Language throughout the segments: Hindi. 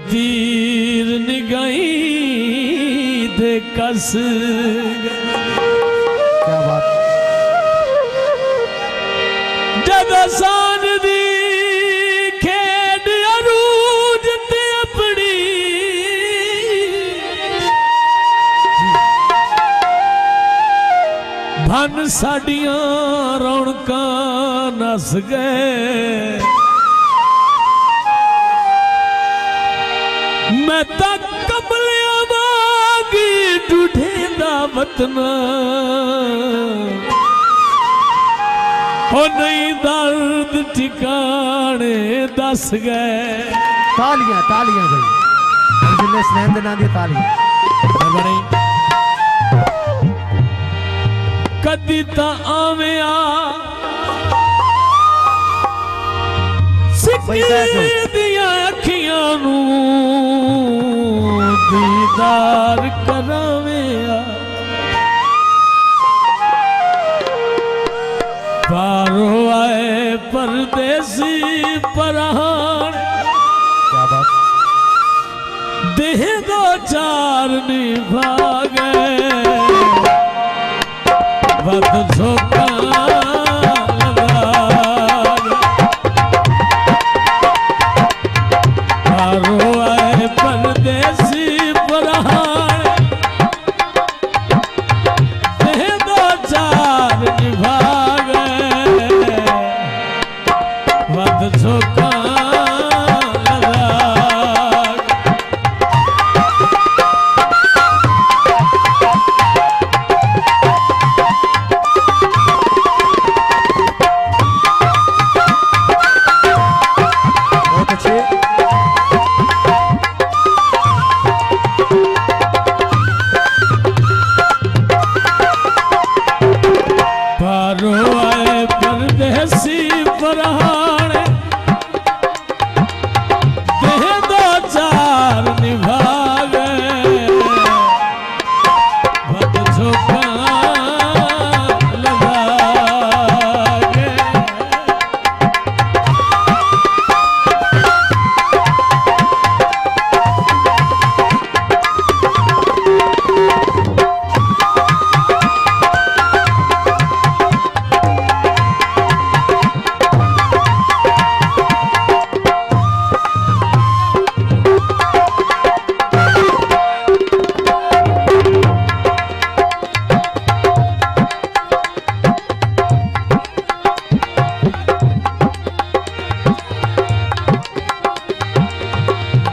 तीर निगाही दे कस। क्या बात। जद सान दी खेड अरूज ते अपनी भन साडियां रौनकां नस गए। मैं तक कमलिया मांगी ढूढ़े दा वतना हो नहीं दर्द ठिकाने दस गए। तालियां तालियां भाई जिन्हें स्नेह देना दी तालियां बड़ी कदी ता आवे आ दिया अखियां नू दीदार करावे आ। पारो आए परदेसी परहान। क्या बात। देह दो चार निभा गए बद झोंका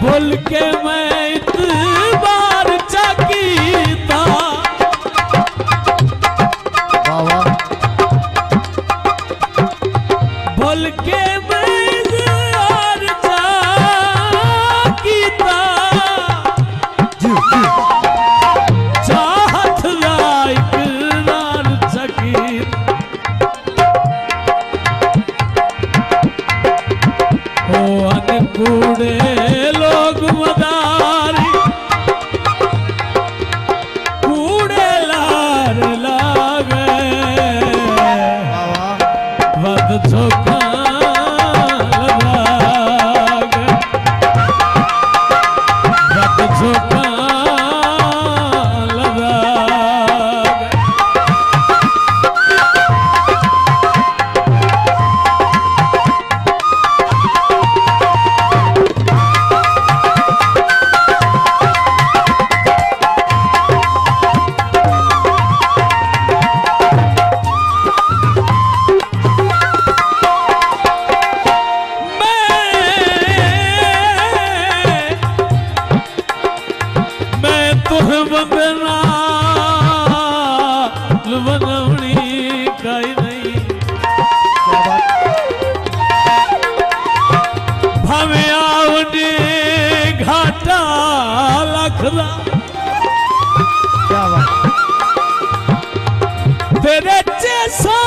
बोल के मैं इतबार चाकीता। बोल के मैं इतबार चाकीता। चाहत लायक नार चकीत हो अनकूड़े लोग मदारी कूड़े लार लागे वद झोंका लागे वद झोंका लागे। तेरे जैसा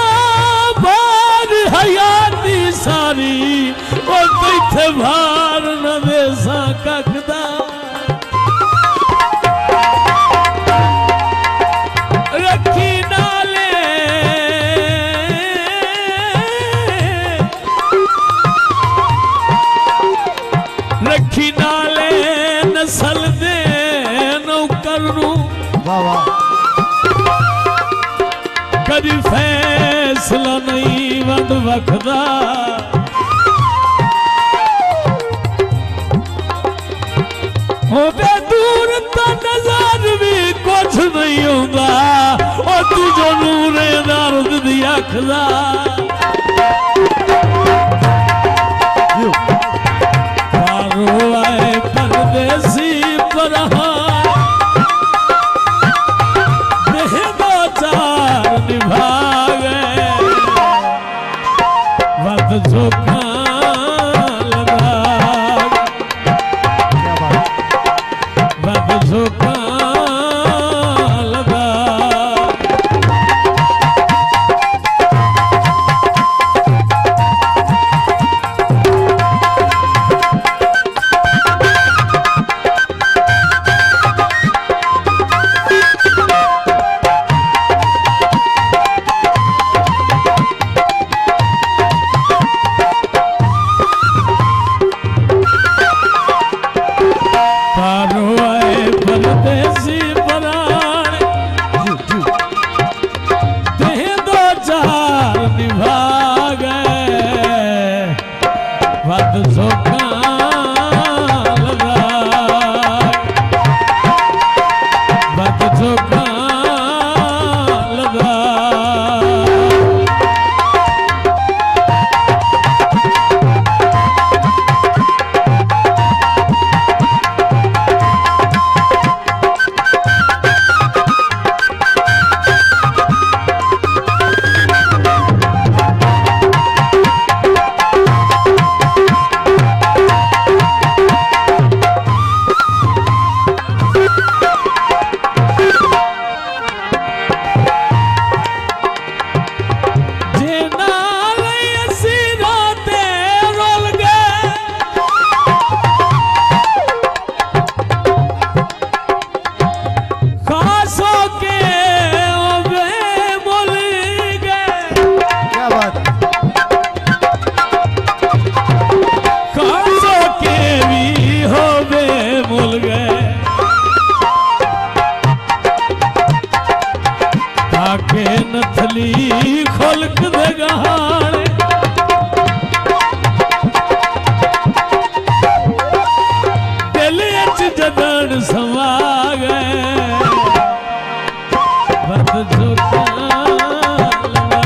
बार हयाती सारी और तुझे भार न दे सकदा। रखी नाले रखी नाले वाह वाह कभी फैसला नहीं वद वखदा होवे दूर तो नजर भी कुछ नहीं होगा और तू जो नूरे दर्द दी अखदा पारो आए परदेसी परहार देह दो चार निभा गए वद झोंका लगा क्या बात वद झोंका लगा पारो आए परदेसी पराण देह दो चार निभा गए वद झोंका लगा वद झोंका लगा जे नाल असी राते रोल गए खासो के ओवे मुल गए क्या बात खासो के भी होवे मुल गए ताके नथली खोलक दे गहाने दिल च जदन समा गए वद झोंका लगा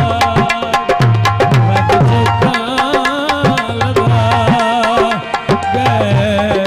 वद झोंका लगा गए